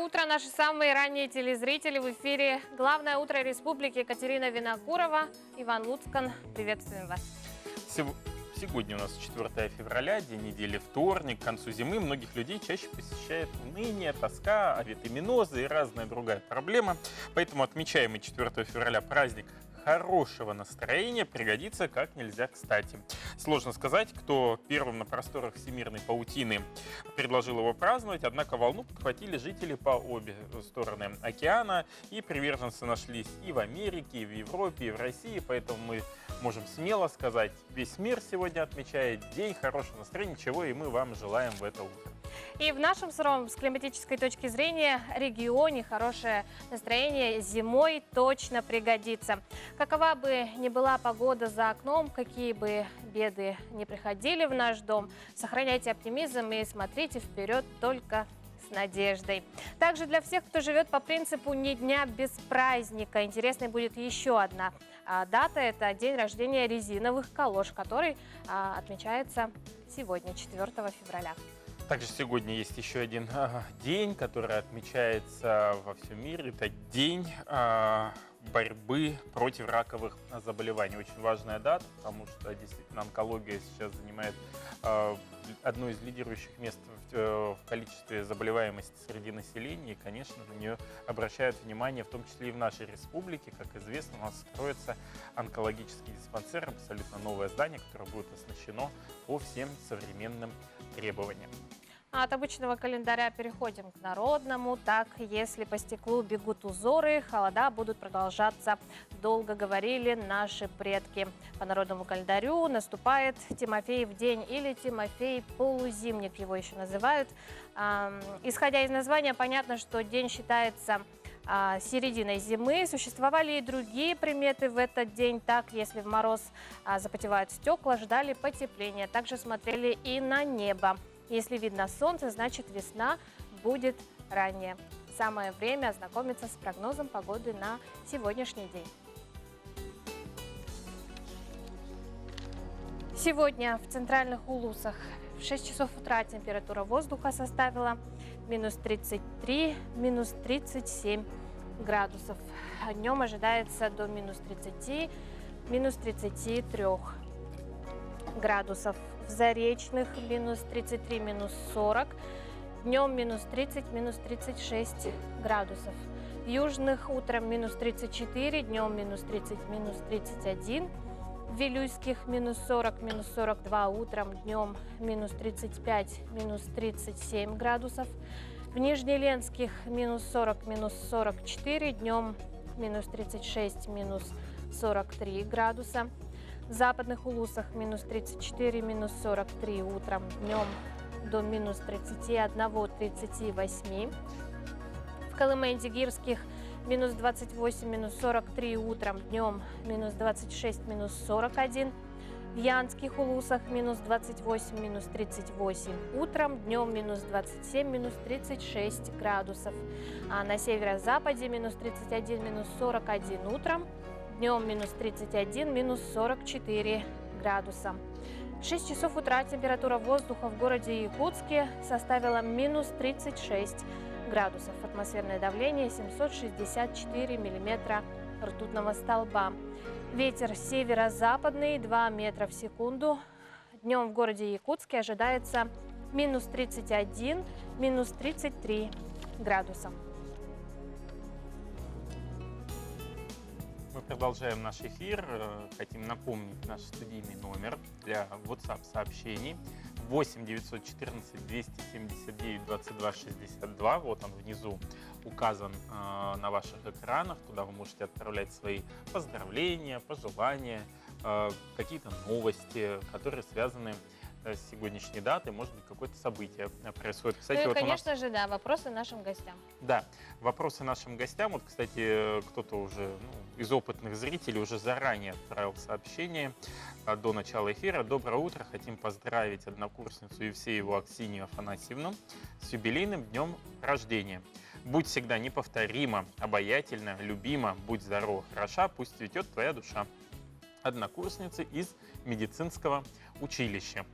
утро, наши самые ранние телезрители. В эфире «Главное утро Республики». Екатерина Винокурова, Иван Луцкан. Приветствуем вас. Сегодня у нас 4 февраля, день недели вторник, к концу зимы. Многих людей чаще посещает уныние, тоска, авитаминозы и разная другая проблема. Поэтому отмечаемый 4 февраля праздник хорошего настроения пригодится как нельзя кстати. Сложно сказать, кто первым на просторах всемирной паутины предложил его праздновать, однако волну подхватили жители по обе стороны океана, и приверженцы нашлись и в Америке, и в Европе, и в России, поэтому мы можем смело сказать, весь мир сегодня отмечает день хорошего настроения, чего и мы вам желаем в это утро. И в нашем суровом с климатической точки зрения регионе хорошее настроение зимой точно пригодится. Какова бы ни была погода за окном, какие бы беды ни приходили в наш дом, сохраняйте оптимизм и смотрите вперед только с надеждой. Также для всех, кто живет по принципу «ни дня без праздника», интересной будет еще одна дата. Это день рождения резиновых калош, который отмечается сегодня, 4 февраля. Также сегодня есть еще один день, который отмечается во всем мире. Это день борьбы против раковых заболеваний. Очень важная дата, потому что действительно онкология сейчас занимает одно из лидирующих мест в количестве заболеваемости среди населения. И, конечно, на нее обращают внимание, в том числе и в нашей республике. Как известно, у нас строится онкологический диспансер, абсолютно новое здание, которое будет оснащено по всем современным требованиям. От обычного календаря переходим к народному. Так, если по стеклу бегут узоры, холода будут продолжаться долго, говорили наши предки. По народному календарю наступает Тимофеев день или Тимофей полузимник, его еще называют. Исходя из названия, понятно, что день считается серединой зимы. Существовали и другие приметы в этот день. Так, если в мороз запотевают стекла, ждали потепления. Также смотрели и на небо. Если видно солнце, значит весна будет ранее. Самое время ознакомиться с прогнозом погоды на сегодняшний день. Сегодня в центральных улусах в 6 часов утра температура воздуха составила минус 33, минус 37 градусов. Днем ожидается до минус 30, минус 33 градусов. В Заречных минус 33, минус 40. Днем минус 30, минус 36 градусов. В Южных утром минус 34, днем минус 30, минус 31. В Вилюйских минус 40, минус 42 утром, днем минус 35, минус 37 градусов. В Нижнеленских минус 40, минус 44, днем минус 36, минус 43 градуса. В западных улусах минус 34, минус 43 утром, днем до минус 31-38. В Колыме-Эндигирских минус 28, минус 43 утром, днем минус 26, минус 41. В Янских улусах минус 28, минус 38 утром, днем минус 27, минус 36 градусов. А на северо-западе минус 31, минус 41 утром. Днем минус 31, минус 44 градуса. В 6 часов утра температура воздуха в городе Якутске составила минус 36 градусов. Атмосферное давление 764 миллиметра ртутного столба. Ветер северо-западный 2 метра в секунду. Днем в городе Якутске ожидается минус 31, минус 33 градуса. Мы продолжаем наш эфир. Хотим напомнить наш студийный номер для WhatsApp-сообщений 8 914 279 22 62. Вот он внизу указан на ваших экранах. Туда вы можете отправлять свои поздравления, пожелания, какие-то новости, которые связаны с сегодняшней датой, может быть, какое-то событие происходит. Кстати, ну и, вот конечно же, да, вопросы нашим гостям. Да, вопросы нашим гостям. Вот, кстати, кто-то уже из опытных зрителей уже заранее отправил сообщение до начала эфира. Доброе утро. Хотим поздравить однокурсницу Евсееву Аксинью Афанасьевну с юбилейным днем рождения. Будь всегда неповторима, обаятельна, любима, будь здорова, хороша, пусть цветет твоя душа. Однокурсницы из медицинского училища.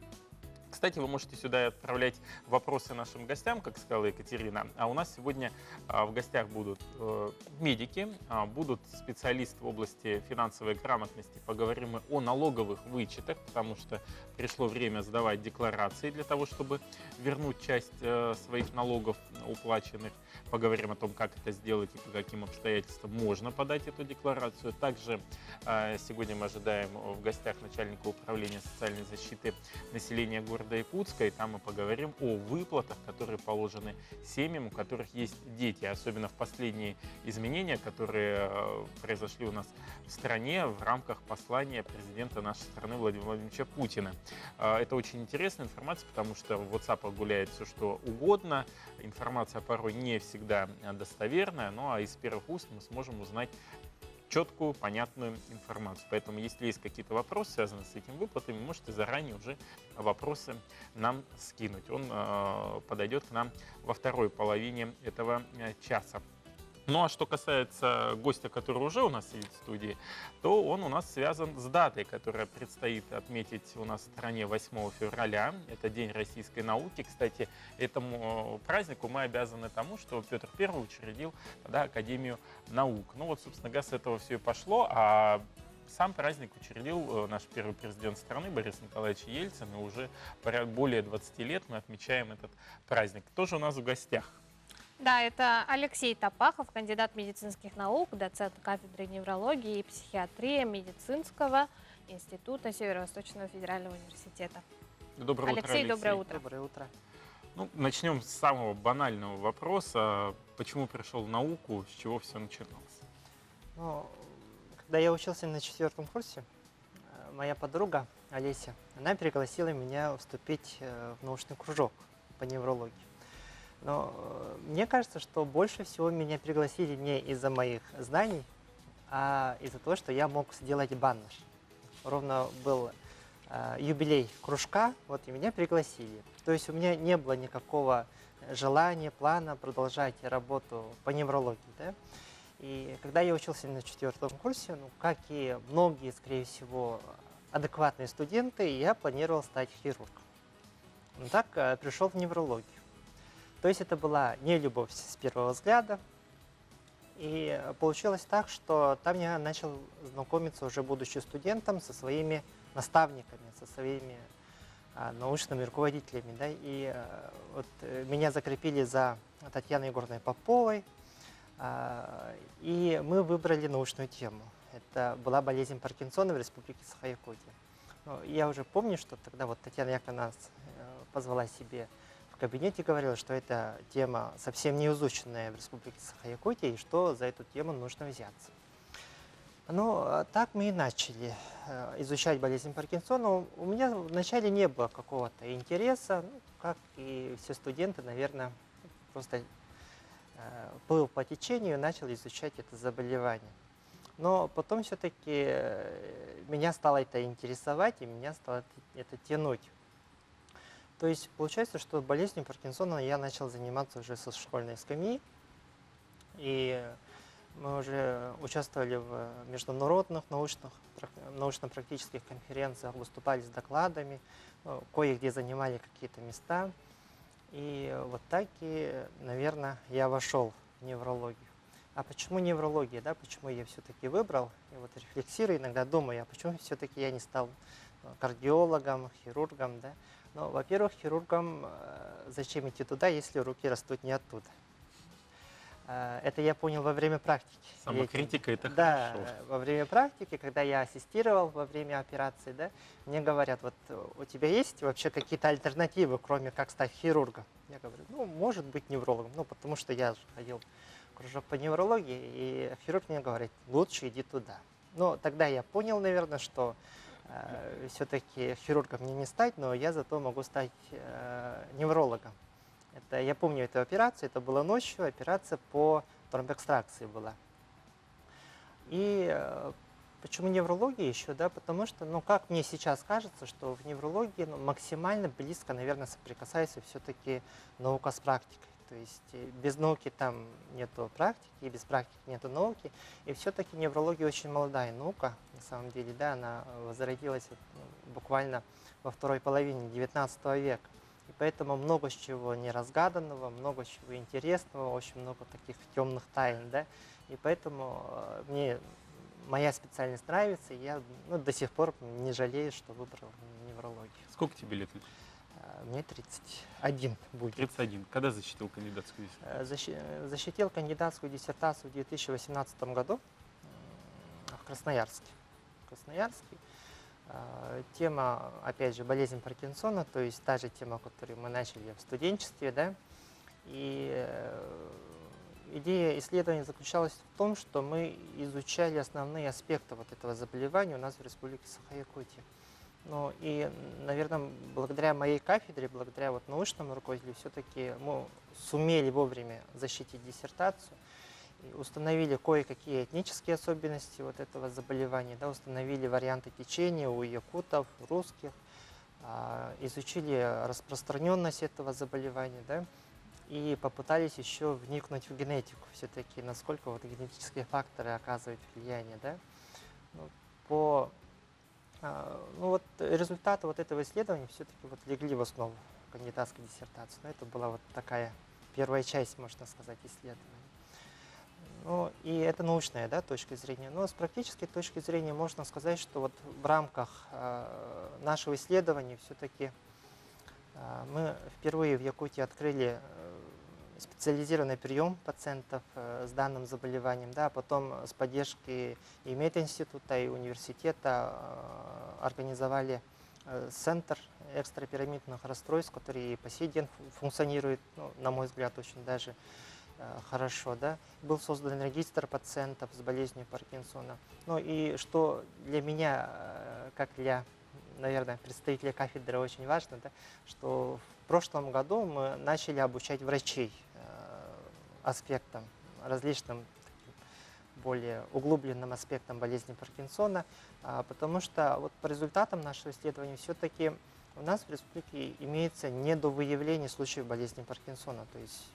Кстати, вы можете сюда отправлять вопросы нашим гостям, как сказала Екатерина. А у нас сегодня в гостях будут медики, будут специалисты в области финансовой грамотности. Поговорим мы о налоговых вычетах, потому что пришло время сдавать декларации для того, чтобы вернуть часть своих налогов уплаченных. Поговорим о том, как это сделать и по каким обстоятельствам можно подать эту декларацию. Также сегодня мы ожидаем в гостях начальника управления социальной защиты населения города Якутска, и там мы поговорим о выплатах, которые положены семьям, у которых есть дети, особенно в последние изменения, которые произошли у нас в стране в рамках послания президента нашей страны Владимира Владимировича Путина. Это очень интересная информация, потому что в WhatsApp гуляет все, что угодно, информация порой не всегда достоверная, ну а из первых уст мы сможем узнать четкую, понятную информацию. Поэтому, если есть какие-то вопросы, связанные с этими выплатами, можете заранее уже вопросы нам скинуть. Он подойдет к нам во второй половине этого часа. Ну а что касается гостя, который уже у нас сидит в студии, то он у нас связан с датой, которая предстоит отметить у нас в стране 8 февраля. Это День российской науки. Кстати, этому празднику мы обязаны тому, что Петр I учредил тогда Академию наук. Ну вот, собственно говоря, с этого все и пошло. А сам праздник учредил наш первый президент страны Борис Николаевич Ельцин. И уже более 20 лет мы отмечаем этот праздник. Кто же у нас в гостях? Да, это Алексей Топахов, кандидат медицинских наук, доцент кафедры неврологии и психиатрии медицинского института Северо-Восточного федерального университета. Доброе утро, Алексей, доброе утро. Доброе утро. Ну, начнем с самого банального вопроса. Почему пришел в науку, с чего все начиналось? Ну, когда я учился на 4 курсе, моя подруга Олеся, она пригласила меня вступить в научный кружок по неврологии. Но мне кажется, что больше всего меня пригласили не из-за моих знаний, а из-за того, что я мог сделать баннер. Ровно был юбилей кружка, вот и меня пригласили. То есть у меня не было никакого желания, плана продолжать работу по неврологии. Да? И когда я учился на 4 курсе, ну, как и многие, скорее всего, адекватные студенты, я планировал стать хирургом. Но так пришел в неврологию. То есть это была не любовь с первого взгляда. И получилось так, что там я начал знакомиться, уже будучи студентом, со своими наставниками, со своими научными руководителями. Да? И вот меня закрепили за Татьяной Егоровной Поповой, и мы выбрали научную тему. Это была болезнь Паркинсона в Республике Саха-Якутия. Я уже помню, что тогда вот Татьяна Яковлевна нас позвала себе в кабинете, говорила, что эта тема совсем не изученная в Республике Саха-Якутия, и что за эту тему нужно взяться. Ну, так мы и начали изучать болезнь Паркинсона. У меня вначале не было какого-то интереса, ну, как и все студенты, наверное, просто плыл по течению и начал изучать это заболевание. Но потом все-таки меня стало это интересовать, и меня стало это тянуть. То есть получается, что болезнью Паркинсона я начал заниматься уже со школьной скамьи. И мы уже участвовали в международных научно-практических конференциях, выступали с докладами, кое-где занимали какие-то места. И вот так и, наверное, я вошел в неврологию. А почему неврология, да? Почему я все-таки выбрал? И вот рефлексирую, иногда думаю, а почему все-таки я не стал кардиологом, хирургом, да? Ну, во-первых, хирургом зачем идти туда, если руки растут не оттуда? Это я понял во время практики. Самокритика — это да, хорошо. во время практики, когда я ассистировал во время операции, да, мне говорят, вот у тебя есть вообще какие-то альтернативы, кроме как стать хирургом? Я говорю, ну, может быть, неврологом, ну, потому что я ходил в кружок по неврологии, и хирург мне говорит, лучше иди туда. Ну, тогда я понял, наверное, что все-таки хирургом мне не стать, но я зато могу стать неврологом. Это, я помню эту операцию, это была ночью, операция по тромбэкстракции была. И почему неврология еще, да, потому что, ну, как мне сейчас кажется, что в неврологии максимально близко, наверное, соприкасается все-таки наука с практикой. То есть без науки там нету практики, и без практики нету науки. И все-таки неврология очень молодая наука, на самом деле, да, она возродилась вот, буквально во второй половине XIX века. И поэтому много чего неразгаданного, много чего интересного, очень много таких темных тайн, да. И поэтому мне моя специальность нравится, и я до сих пор не жалею, что выбрал неврологию. Сколько тебе лет? Мне 31 будет. 31. Когда защитил кандидатскую диссертацию? Защитил кандидатскую диссертацию в 2018 году в Красноярске. Тема, опять же, болезнь Паркинсона, то есть та же тема, которую мы начали в студенчестве, да. И идея исследования заключалась в том, что мы изучали основные аспекты вот этого заболевания у нас в Республике Саха-Якутия. Ну и, наверное, благодаря моей кафедре, благодаря вот научному руководителю, все-таки мы сумели вовремя защитить диссертацию, и установили кое-какие этнические особенности вот этого заболевания, да, установили варианты течения у якутов, русских, изучили распространенность этого заболевания, да, и попытались еще вникнуть в генетику, все-таки насколько вот генетические факторы оказывают влияние, да. Результаты вот этого исследования все-таки вот легли в основу кандидатской диссертации. Это была вот такая первая часть, можно сказать, исследования. Ну, и это научная, да, точка зрения. Но с практической точки зрения можно сказать, что вот в рамках нашего исследования все-таки мы впервые в Якутии открыли специализированный прием пациентов с данным заболеванием, да, потом с поддержкой и мединститута, и университета организовали центр экстрапирамидных расстройств, который и по сей день функционирует, ну, на мой взгляд, очень даже хорошо, да. Был создан регистр пациентов с болезнью Паркинсона. Ну и что для меня, как для, наверное, представителя кафедры очень важно, да, что в прошлом году мы начали обучать врачей аспектам, различным более углубленным аспектам болезни Паркинсона, потому что вот по результатам нашего исследования все-таки у нас в республике имеется недовыявление случаев болезни Паркинсона. То есть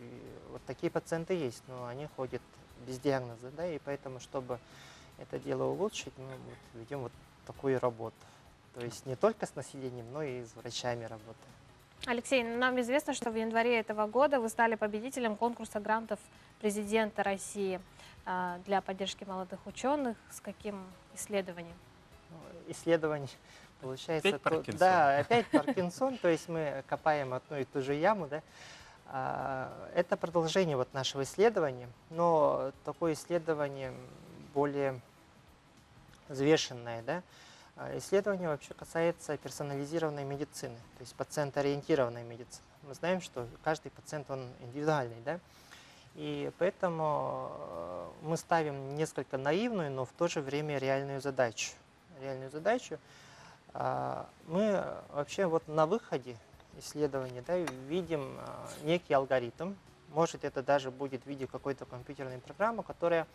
вот такие пациенты есть, но они ходят без диагноза, да, и поэтому, чтобы это дело улучшить, мы вот ведем вот такую работу. То есть не только с населением, но и с врачами работаем. Алексей, нам известно, что в январе этого года вы стали победителем конкурса грантов президента России для поддержки молодых ученых. С каким исследованием? Исследование, получается, опять Паркинсон. Да, опять Паркинсон, то есть мы копаем одну и ту же яму, да. Это продолжение вот нашего исследования, но такое исследование более взвешенное, да. Исследование вообще касается персонализированной медицины, то есть пациентоориентированной медицины. Мы знаем, что каждый пациент, он индивидуальный, да, и поэтому мы ставим несколько наивную, но в то же время реальную задачу. Мы вообще вот на выходе исследования, да, видим некий алгоритм, может это даже будет в виде какой-то компьютерной программы, которая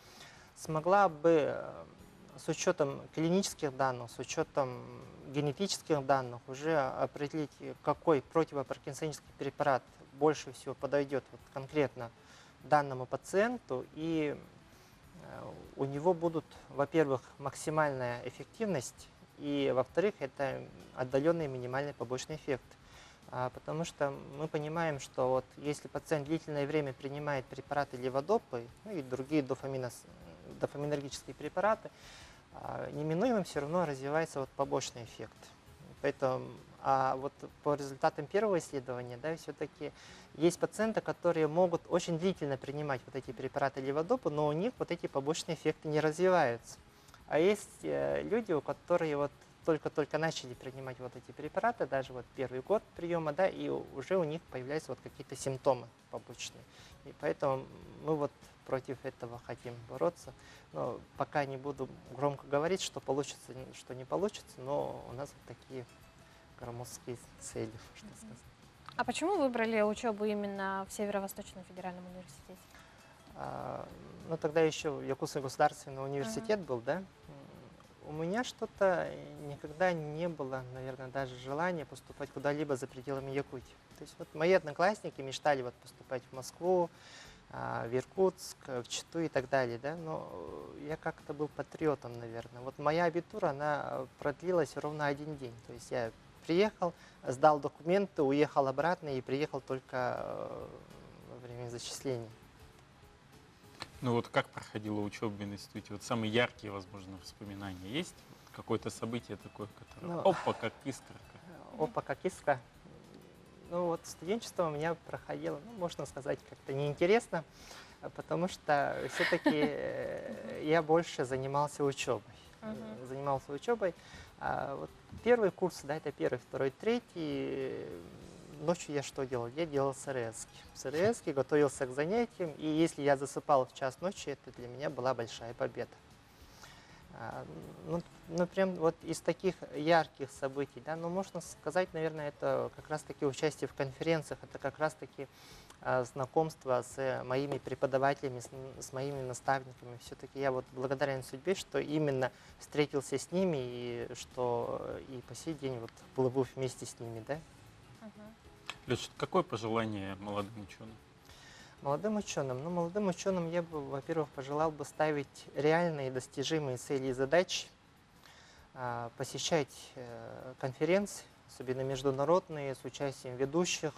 смогла бы с учетом клинических данных, с учетом генетических данных уже определить, какой противопаркинсонический препарат больше всего подойдет вот конкретно данному пациенту, и у него будут, во-первых, максимальная эффективность, и, во-вторых, это отдаленный минимальный побочный эффект. Потому что мы понимаем, что вот если пациент длительное время принимает препараты леводопы, ну и другие дофаминергические препараты, неминуемо все равно развивается вот побочный эффект. Поэтому, вот по результатам первого исследования, да, все-таки есть пациенты, которые могут очень длительно принимать вот эти препараты леводопа, но у них вот эти побочные эффекты не развиваются. А есть люди, у которых вот только-только начали принимать вот эти препараты, даже вот первый год приема, да, и уже у них появляются вот какие-то симптомы побочные. И поэтому мы вот против этого хотим бороться. Но пока не буду громко говорить, что получится, что не получится, но у нас вот такие громоздкие цели, что сказать. А почему выбрали учебу именно в Северо-Восточном федеральном университете? Ну, тогда еще Якутский государственный университет был, да. У меня что-то никогда не было, наверное, даже желания поступать куда-либо за пределами Якутии. То есть вот мои одноклассники мечтали вот поступать в Москву, в Иркутск, в Читу и так далее, да, но я как-то был патриотом, наверное. Вот моя абитура, она продлилась ровно 1 день. То есть я приехал, сдал документы, уехал обратно и приехал только во время зачисления. Ну вот как проходила учеба в институте? Вот самые яркие, возможно, воспоминания есть? Какое-то событие такое, которое Ну, опа, как искорка. Опа, как искра. Ну вот студенчество у меня проходило, ну, можно сказать, как-то неинтересно, потому что все-таки я больше занимался учебой. Занимался учебой. А вот первый курс, да, это первый, второй, третий. Ночью я что делал? Я делал СРСки, готовился к занятиям, и если я засыпал в час ночи, это для меня была большая победа. Ну, прям вот из таких ярких событий, да, ну, можно сказать, наверное, это как раз-таки участие в конференциях, это как раз-таки знакомство с моими преподавателями, с моими наставниками. Все-таки я вот благодарен судьбе, что именно встретился с ними, и что и по сей день вот плыву вместе с ними, да. Леша, какое пожелание молодым ученым? Молодым ученым? Ну, молодым ученым я бы, во-первых, пожелал бы ставить реальные достижимые цели и задачи, посещать конференции, особенно международные, с участием ведущих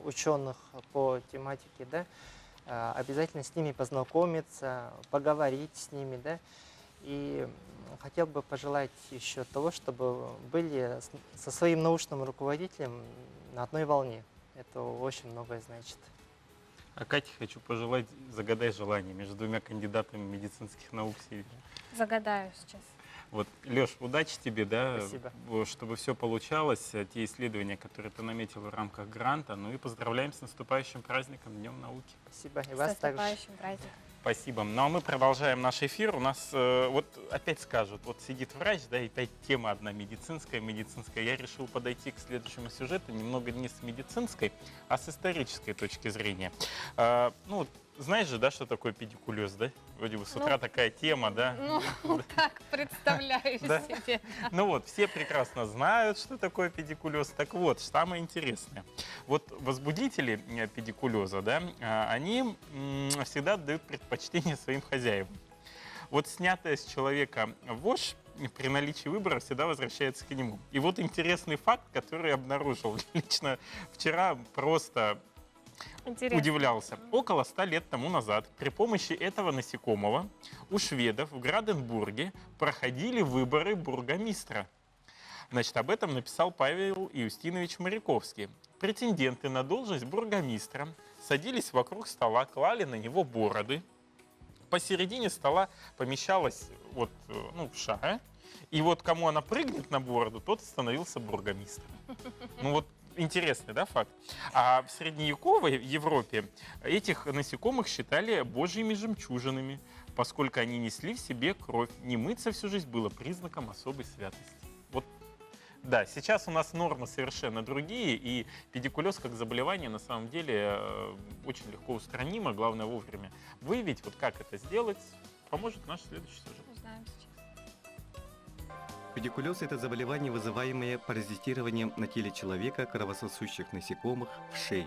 ученых по тематике, да, обязательно с ними познакомиться, поговорить с ними, да, и хотел бы пожелать еще того, чтобы были со своим научным руководителем на одной волне. Это очень многое значит. А Кате хочу пожелать, загадай желание между двумя кандидатами медицинских наук сидишь. Загадаю сейчас. Вот, Леш, удачи тебе, да, Спасибо. чтобы все получалось, те исследования, которые ты наметил в рамках гранта. Ну и поздравляем с наступающим праздником, Днем науки. Спасибо. И С вас также. наступающим праздником. Спасибо. Ну а мы продолжаем наш эфир. У нас вот опять скажут, вот сидит врач, да, и опять тема одна медицинская. Я решил подойти к следующему сюжету немного не с медицинской, а с исторической точки зрения. Ну вот, знаешь же, да, что такое педикулез, да? Вроде бы с утра такая тема, да? Ну, так представляю Да. себе. Ну вот, все прекрасно знают, что такое педикулез. Так вот, самое интересное. Вот возбудители педикулеза, да, они всегда дают предпочтение своим хозяевам. Вот снятая с человека вошь при наличии выбора всегда возвращается к нему. И вот интересный факт, который я обнаружил лично вчера, просто Интересно. удивлялся. Около 100 лет тому назад при помощи этого насекомого у шведов в Граденбурге проходили выборы бургомистра. Значит, об этом написал Павел Иустинович Моряковский. Претенденты на должность бургомистра садились вокруг стола, клали на него бороды. Посередине стола помещалась вот, шара. И вот кому она прыгнет на бороду, тот становился бургомистром. Ну вот интересный, да, факт? А в средневековой Европе этих насекомых считали божьими жемчужинами, поскольку они несли в себе кровь. Не мыться всю жизнь было признаком особой святости. Вот, да, сейчас у нас нормы совершенно другие, и педикулез как заболевание на самом деле очень легко устранимо, главное вовремя выявить. Вот как это сделать, поможет наш следующий сюжет. Узнаем сейчас. Педикулез – это заболевание, вызываемое паразитированием на теле человека кровососущих насекомых вшей.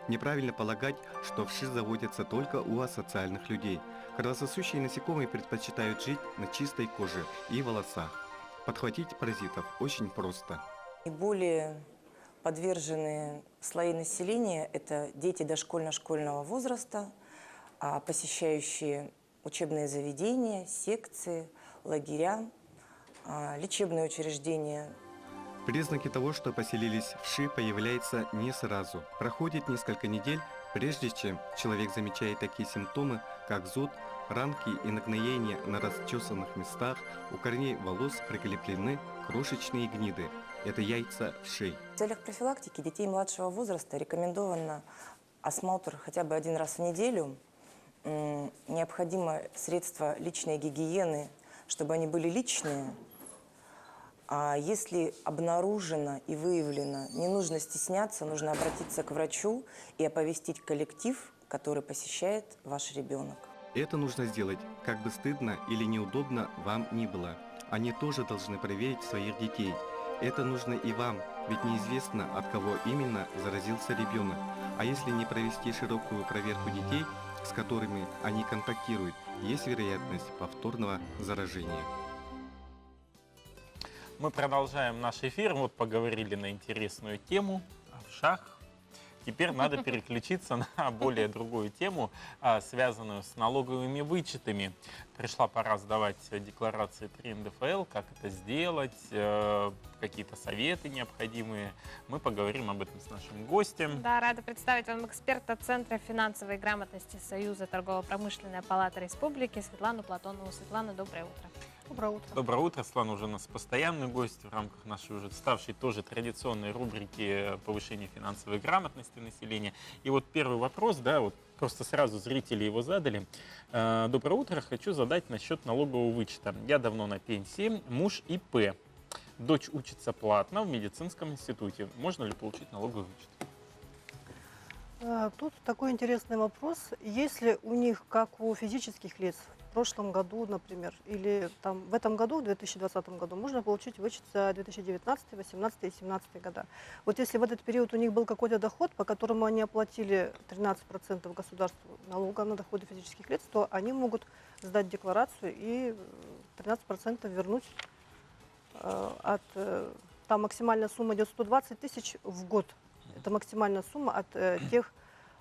Неправильно полагать, что вши заводятся только у асоциальных людей. Кровососущие насекомые предпочитают жить на чистой коже и волосах. Подхватить паразитов очень просто. Наиболее подверженные слои населения – это дети дошкольно-школьного возраста, посещающие учебные заведения, секции, лагеря, лечебные учреждения. Признаки того, что поселились вши, появляются не сразу. Проходит несколько недель, прежде чем человек замечает такие симптомы, как зуд, ранки и нагноения на расчесанных местах, у корней волос прикреплены крошечные гниды. Это яйца вшей. В целях профилактики детей младшего возраста рекомендовано осмотр хотя бы 1 раз в неделю. Необходимо средства личной гигиены, чтобы они были личные. А если обнаружено и выявлено, не нужно стесняться, нужно обратиться к врачу и оповестить коллектив, который посещает ваш ребенок. Это нужно сделать, как бы стыдно или неудобно вам ни было. Они тоже должны проверить своих детей. Это нужно и вам, ведь неизвестно, от кого именно заразился ребенок. А если не провести широкую проверку детей, с которыми они контактируют, есть вероятность повторного заражения. Мы продолжаем наш эфир. Вот поговорили на интересную тему о вшах. Теперь надо переключиться на более другую тему, связанную с налоговыми вычетами. Пришла пора сдавать декларации 3 НДФЛ, как это сделать, какие-то советы необходимые. Мы поговорим об этом с нашим гостем. Да, рада представить вам эксперта Центра финансовой грамотности Союза торгово-промышленной палаты Республики Светлану Платонову. Светлана, доброе утро. Доброе утро. Доброе утро, Светлана уже у нас постоянный гость в рамках нашей уже ставшей тоже традиционной рубрики повышения финансовой грамотности населения. И вот первый вопрос, да, вот просто сразу зрители его задали. Доброе утро, хочу задать насчет налогового вычета. Я давно на пенсии, муж ИП. Дочь учится платно в медицинском институте. Можно ли получить налоговый вычет? Тут такой интересный вопрос. Если у них, как у физических лиц, в прошлом году, например, или там, в этом году, в 2020 году, можно получить вычет за 2019, 2018 и 2017 года. Вот если в этот период у них был какой-то доход, по которому они оплатили 13% государству налога на доходы физических лиц, то они могут сдать декларацию и 13% вернуть там максимальная сумма идет 120 тысяч в год. Это максимальная сумма от тех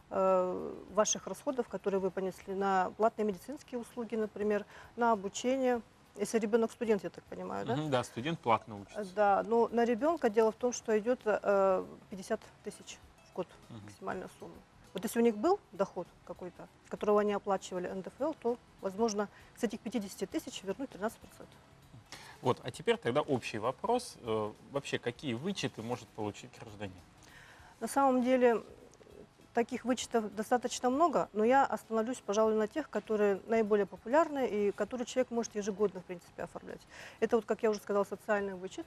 ваших расходов, которые вы понесли на платные медицинские услуги, например, на обучение. Если ребенок студент, я так понимаю, да? Да, студент платно учится. Да, но на ребенка дело в том, что идет 50 тысяч в год максимальная сумма. Вот если у них был доход какой-то, с которого они оплачивали НДФЛ, то, возможно, с этих 50 тысяч вернуть 13%. Вот, а теперь тогда общий вопрос. Вообще, какие вычеты может получить гражданин? На самом деле, таких вычетов достаточно много, но я остановлюсь, пожалуй, на тех, которые наиболее популярны и которые человек может ежегодно, в принципе, оформлять. Это, вот, как я уже сказала, социальный вычет.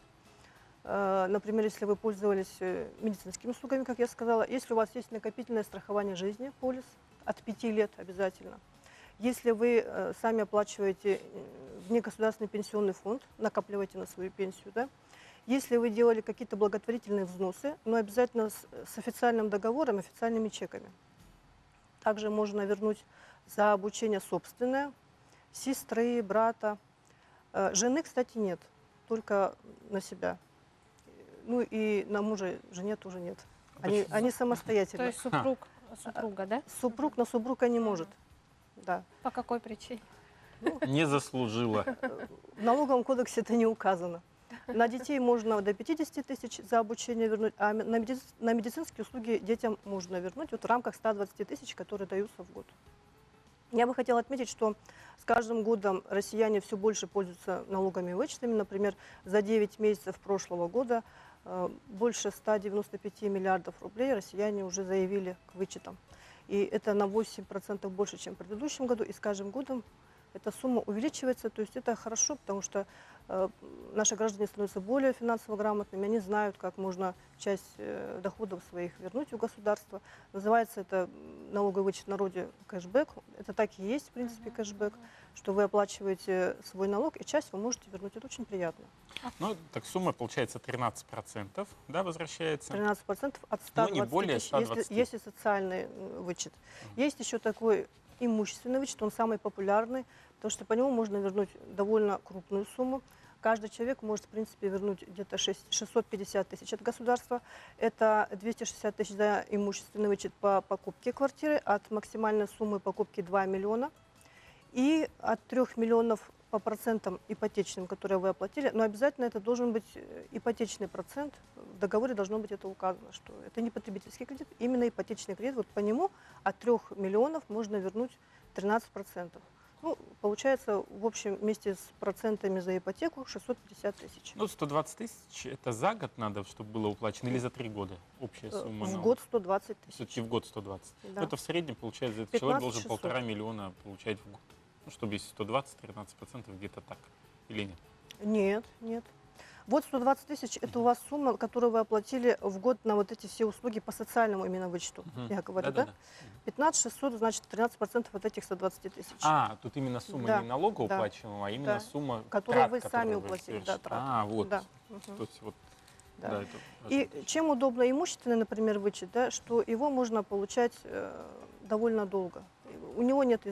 Например, если вы пользовались медицинскими услугами, как я сказала, если у вас есть накопительное страхование жизни, полис, от 5 лет обязательно. Если вы сами оплачиваете внегосударственный пенсионный фонд, накапливаете на свою пенсию, да? Если вы делали какие-то благотворительные взносы, но обязательно с официальным договором, официальными чеками. Также можно вернуть за обучение собственное, сестры, брата. Жены, кстати, нет, только на себя. Ну и на мужа, жене тоже нет. Они То самостоятельно. есть супруга, да? Супруг на супруга не может. Да. По какой причине? Не заслужила. В налоговом кодексе это не указано. На детей можно до 50 тысяч за обучение вернуть, а на медицинские услуги детям можно вернуть вот в рамках 120 тысяч, которые даются в год. Я бы хотела отметить, что с каждым годом россияне все больше пользуются налоговыми вычетами. Например, за 9 месяцев прошлого года больше 195 миллиардов рублей россияне уже заявили к вычетам. И это на 8% больше, чем в предыдущем году. И с каждым годом эта сумма увеличивается. То есть это хорошо, потому что наши граждане становятся более финансово грамотными. Они знают, как можно часть доходов своих вернуть в государство. Называется это налоговый вычет в народе кэшбэк. Это так и есть, в принципе, кэшбэк, что вы оплачиваете свой налог, и часть вы можете вернуть. Это очень приятно. Ну, так сумма получается 13%, да, возвращается? 13% от Ну, 120 не более тысяч, 120. если социальный вычет. Есть еще такой имущественный вычет, он самый популярный, потому что по нему можно вернуть довольно крупную сумму. Каждый человек может, в принципе, вернуть где-то 650 тысяч от государства. Это 260 тысяч за имущественный вычет по покупке квартиры, от максимальной суммы покупки 2 миллиона. И от 3 миллионов по процентам ипотечным, которые вы оплатили. Но обязательно это должен быть ипотечный процент. В договоре должно быть это указано, что это не потребительский кредит, именно ипотечный кредит. Вот по нему от 3 миллионов можно вернуть 13%. Ну, получается, в общем, вместе с процентами за ипотеку 650 тысяч. Ну, 120 тысяч это за год надо, чтобы было уплачено, или за 3 года общая сумма? В год 120 тысяч. Все-таки в год 120. Да. Это в среднем, получается, этот человек должен 15 1,5 миллиона получать в год. Ну, чтобы если 120, 13% где-то так. Или нет? Нет, нет. Вот 120 тысяч – это у вас сумма, которую вы оплатили в год на вот эти все услуги по социальному именно вычету. Я говорю, да? 15 600, значит, 13% от этих 120 тысяч. А, тут именно сумма Да, не налогоуплачиваемая, налогоуплачиваемая, а именно да. сумма Которую трат, вы которые сами вы уплатили, совершили. да, траты. А, вот. Да. То есть вот, Да. да, это И важно. чем удобно имущественный, например, вычет, да, что его можно получать довольно долго. У него нет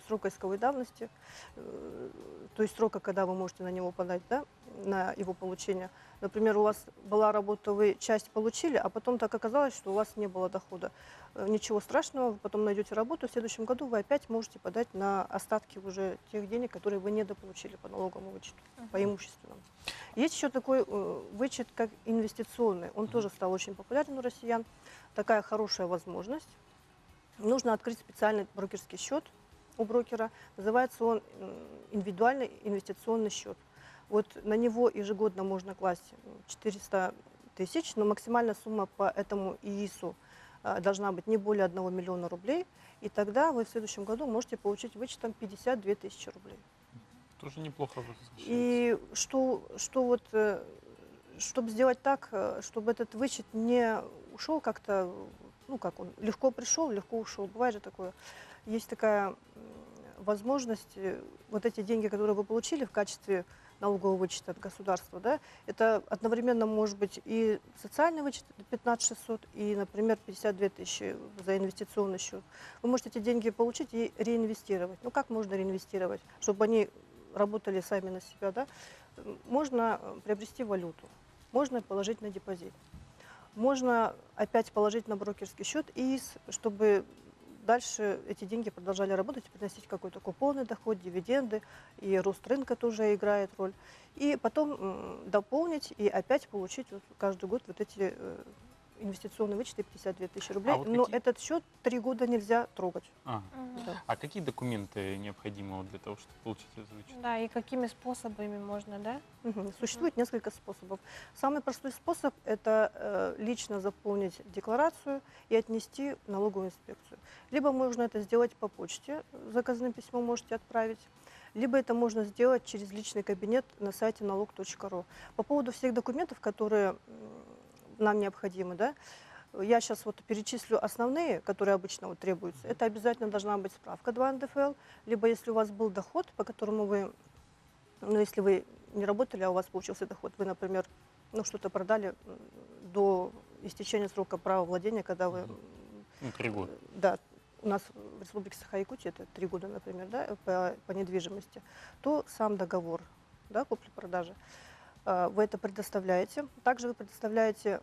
срока исковой давности, то есть срока, когда вы можете на него подать, да, на его получение. Например, у вас была работа, вы часть получили, а потом так оказалось, что у вас не было дохода. Ничего страшного, вы потом найдете работу, в следующем году вы опять можете подать на остатки уже тех денег, которые вы недополучили по налоговому вычету, по имущественному. Есть еще такой вычет, как инвестиционный. Он тоже стал очень популярен у россиян. Такая хорошая возможность. Нужно открыть специальный брокерский счет у брокера. Называется он индивидуальный инвестиционный счет. Вот на него ежегодно можно класть 400 тысяч, но максимальная сумма по этому ИИСу должна быть не более 1 миллиона рублей. И тогда вы в следующем году можете получить вычетом 52 тысячи рублей. Тоже неплохо возвращается. И чтобы сделать так, чтобы этот вычет не ушел как-то, ну как он, легко пришел, легко ушел. Бывает же такое. Есть такая возможность, вот эти деньги, которые вы получили в качестве налогового вычета от государства, да, это одновременно может быть и социальный вычет 15 600, и, например, 52 тысячи за инвестиционный счет. Вы можете эти деньги получить и реинвестировать. Ну как можно реинвестировать, чтобы они работали сами на себя, да? Можно приобрести валюту, можно положить на депозит, можно опять положить на брокерский счет ИИС, чтобы дальше эти деньги продолжали работать, приносить какой-то купонный доход, дивиденды, и рост рынка тоже играет роль. И потом дополнить и опять получить вот каждый год вот эти инвестиционные вычеты 52 тысячи рублей. А вот но какие- этот счет 3 года нельзя трогать. А. Да. А какие документы необходимы вот для того, чтобы получить этот вычет? Да, и какими способами можно, да? Существует несколько способов. Самый простой способ – это лично заполнить декларацию и отнести в налоговую инспекцию. Либо можно это сделать по почте, заказным письмом можете отправить, либо это можно сделать через личный кабинет на сайте налог.ру. По поводу всех документов, которые нам необходимы, да, я сейчас вот перечислю основные, которые обычно вот требуются. Это обязательно должна быть справка 2 НДФЛ, либо если у вас был доход, по которому вы, ну, если вы не работали, а у вас получился доход, вы, например, ну, что-то продали до истечения срока права владения, когда вы... Ну, 3 года. Да, у нас в Республике Саха-Якутия это 3 года, например, да, по недвижимости, то сам договор, да, купли-продажи, вы это предоставляете. Также вы предоставляете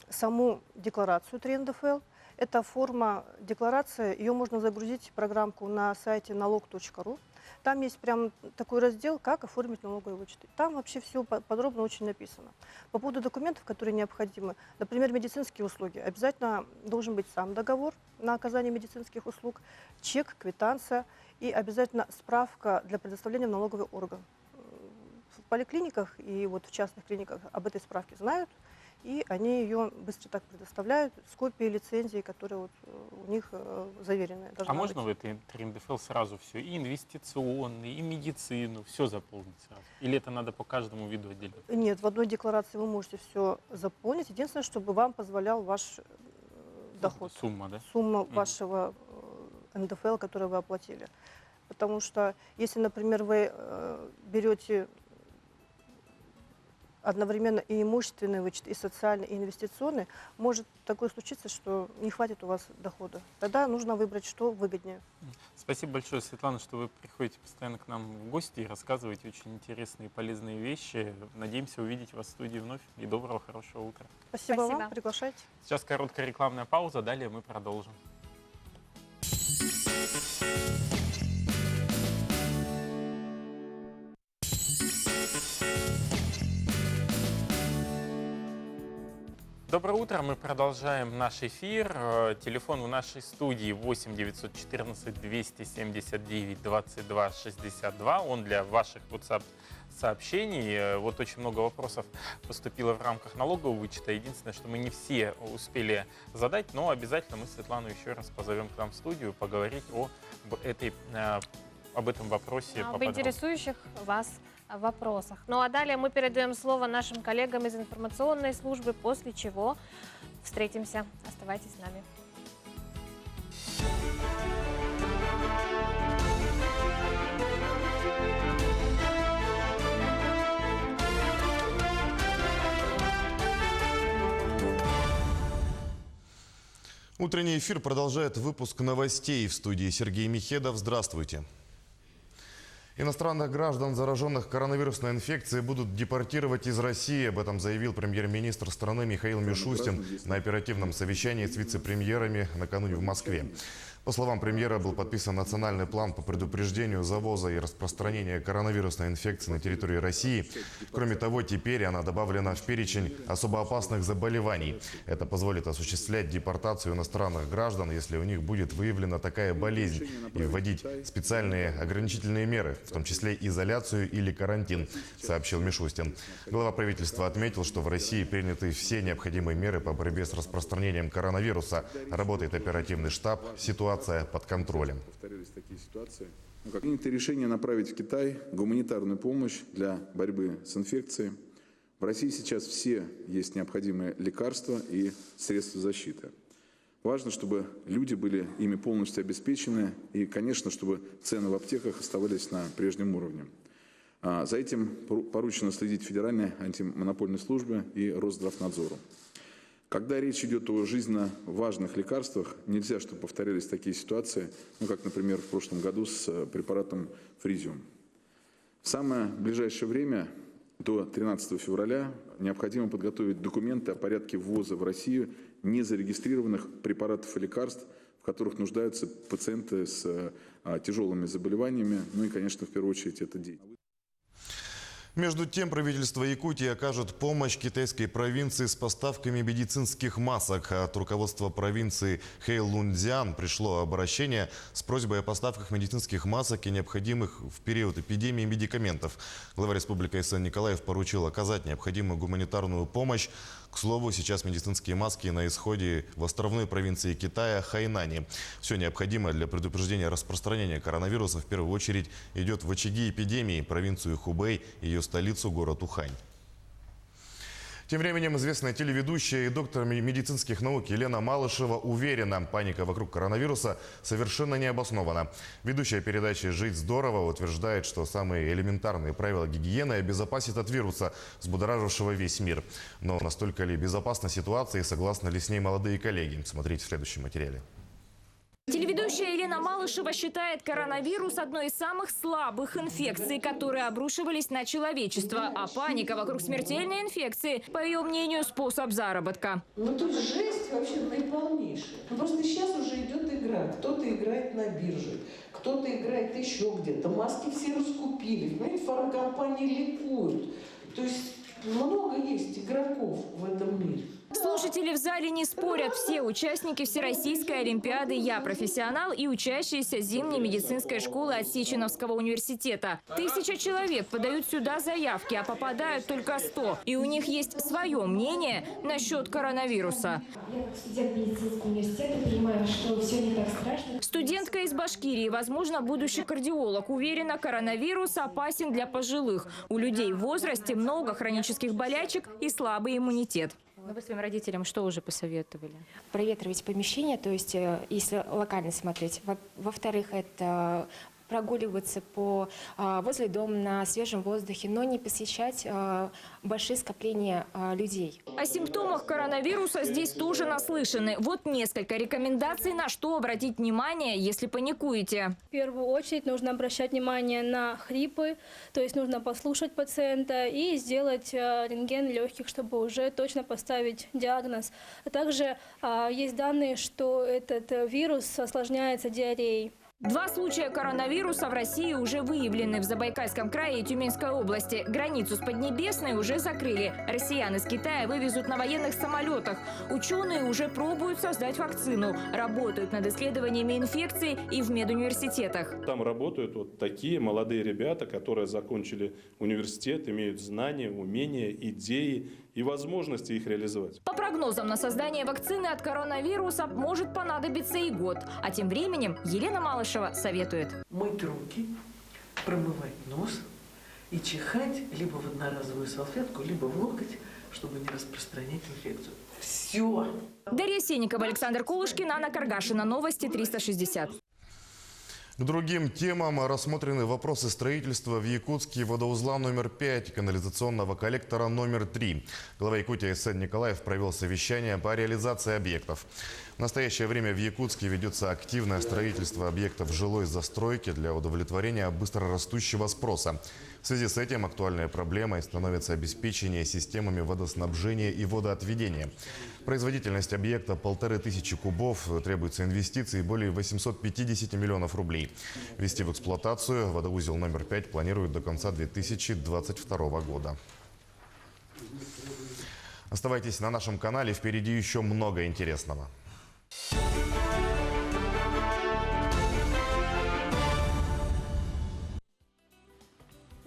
саму декларацию 3 НДФЛ. Это форма декларации, ее можно загрузить в программку на сайте налог.ру. Там есть прям такой раздел, как оформить налоговые вычеты. Там вообще все подробно очень написано. По поводу документов, которые необходимы, например, медицинские услуги. Обязательно должен быть сам договор на оказание медицинских услуг, чек, квитанция и обязательно справка для предоставления в налоговый орган. В поликлиниках и вот в частных клиниках об этой справке знают, и они ее быстро так предоставляют с копией лицензии, которые вот у них заверены. А можно в этой 3 НДФЛ сразу все, и инвестиционный, и медицину, все заполнить сразу? Или это надо по каждому виду отдельно? Нет, в одной декларации вы можете все заполнить. Единственное, чтобы вам позволял ваш доход. Сумма, да? Сумма вашего НДФЛ, который вы оплатили. Потому что если, например, вы берете одновременно и имущественный вычет, и социальный, и инвестиционный, может такое случиться, что не хватит у вас дохода. Тогда нужно выбрать, что выгоднее. Спасибо большое, Светлана, что вы приходите постоянно к нам в гости и рассказываете очень интересные и полезные вещи. Надеемся увидеть вас в студии вновь. И доброго, хорошего утра. Спасибо Спасибо. вам, приглашайте. Сейчас короткая рекламная пауза, далее мы продолжим. Доброе утро, мы продолжаем наш эфир. Телефон в нашей студии 8 914 279 22 62. Он для ваших WhatsApp сообщений. Вот очень много вопросов поступило в рамках налогового вычета. Единственное, что мы не все успели задать, но обязательно мы Светлану еще раз позовем к нам в студию поговорить об этом вопросе Об поподробнее. интересующих вас вопросах. Ну а далее мы передаем слово нашим коллегам из информационной службы, после чего встретимся. Оставайтесь с нами. Утренний эфир продолжает выпуск новостей. В студии Сергей Михедов. Здравствуйте. Иностранных граждан, зараженных коронавирусной инфекцией, будут депортировать из России. Об этом заявил премьер-министр страны Михаил Мишустин на оперативном совещании с вице-премьерами накануне в Москве. По словам премьера, был подписан национальный план по предупреждению завоза и распространения коронавирусной инфекции на территории России. Кроме того, теперь она добавлена в перечень особо опасных заболеваний. Это позволит осуществлять депортацию иностранных граждан, если у них будет выявлена такая болезнь, и вводить специальные ограничительные меры, в том числе изоляцию или карантин, сообщил Мишустин. Глава правительства отметил, что в России приняты все необходимые меры по борьбе с распространением коронавируса. Работает оперативный штаб, ситуация под контролем. Принято решение направить в Китай гуманитарную помощь для борьбы с инфекцией. В России сейчас все есть необходимые лекарства и средства защиты. Важно, чтобы люди были ими полностью обеспечены и, конечно, чтобы цены в аптеках оставались на прежнем уровне. За этим поручено следить Федеральной антимонопольной службе и Росздравнадзору. Когда речь идет о жизненно важных лекарствах, нельзя, чтобы повторялись такие ситуации, как, например, в прошлом году с препаратом Фризиум. В самое ближайшее время, до 13 февраля, необходимо подготовить документы о порядке ввоза в Россию незарегистрированных препаратов и лекарств, в которых нуждаются пациенты с тяжелыми заболеваниями, ну и, конечно, в первую очередь, это дети. Между тем, правительство Якутии окажет помощь китайской провинции с поставками медицинских масок. От руководства провинции Хэйлунцзян пришло обращение с просьбой о поставках медицинских масок и необходимых в период эпидемии медикаментов. Глава республики Айсен Николаев поручил оказать необходимую гуманитарную помощь. К слову, сейчас медицинские маски на исходе в островной провинции Китая Хайнане. Все необходимое для предупреждения распространения коронавируса в первую очередь идет в очаги эпидемии, провинцию Хубэй и ее столицу, город Ухань. Тем временем известная телеведущая и доктор медицинских наук Елена Малышева уверена, паника вокруг коронавируса совершенно не обоснована. Ведущая передачи «Жить здорово» утверждает, что самые элементарные правила гигиены обезопасят от вируса, взбудоражившего весь мир. Но настолько ли безопасна ситуация и согласны ли с ней молодые коллеги? Смотрите в следующем материале. Телеведущая Елена Малышева считает коронавирус одной из самых слабых инфекций, которые обрушивались на человечество. А паника вокруг смертельной инфекции, по ее мнению, способ заработка. Ну тут жесть вообще наиполнейшая. Ну, просто сейчас уже идет игра. Кто-то играет на бирже, кто-то играет еще где-то. Маски все раскупили. Понимаете, фармкомпании ликуют. То есть много есть игроков в этом мире. Слушатели в зале не спорят. Все участники Всероссийской олимпиады «Я профессионал» и учащиеся зимней медицинской школы Осеченовского университета. 1000 человек подают сюда заявки, а попадают только 100. И у них есть свое мнение насчет коронавируса. Я как студент медицинского университета понимаю, что все не так страшно. Студентка из Башкирии, возможно, будущий кардиолог, уверена, коронавирус опасен для пожилых. У людей в возрасте много хронических болячек и слабый иммунитет. Вы своим родителям что уже посоветовали? Проветривать помещение, то есть если локально смотреть. Во-вторых, это прогуливаться возле дома на свежем воздухе, но не посещать большие скопления людей. О симптомах коронавируса здесь тоже наслышаны. Вот несколько рекомендаций, на что обратить внимание, если паникуете. В первую очередь нужно обращать внимание на хрипы, то есть нужно послушать пациента и сделать рентген легких, чтобы уже точно поставить диагноз. А также есть данные, что этот вирус осложняется диареей. 2 случая коронавируса в России уже выявлены в Забайкальском крае и Тюменской области. Границу с Поднебесной уже закрыли. Россиян из Китая вывезут на военных самолетах. Ученые уже пробуют создать вакцину. Работают над исследованиями инфекции и в медуниверситетах. Там работают вот такие молодые ребята, которые закончили университет, имеют знания, умения, идеи и возможности их реализовать. По прогнозам, на создание вакцины от коронавируса может понадобиться и год. А тем временем Елена Малышева советует. Мыть руки, промывать нос и чихать либо в одноразовую салфетку, либо в локоть, чтобы не распространять инфекцию. Все. Дарья Сенникова, Александр Кулышкин, Анна Каргашина. Новости 360. К другим темам рассмотрены вопросы строительства в Якутске водоузла номер 5, канализационного коллектора номер 3. Глава Якутии Эссен Николаев провел совещание по реализации объектов. В настоящее время в Якутске ведется активное строительство объектов жилой застройки для удовлетворения быстрорастущего спроса. В связи с этим актуальной проблемой становится обеспечение системами водоснабжения и водоотведения. Производительность объекта 1500 кубов, требуется инвестиций более 850 миллионов рублей. Ввести в эксплуатацию водоузел номер 5 планируют до конца 2022 года. Оставайтесь на нашем канале, впереди еще много интересного.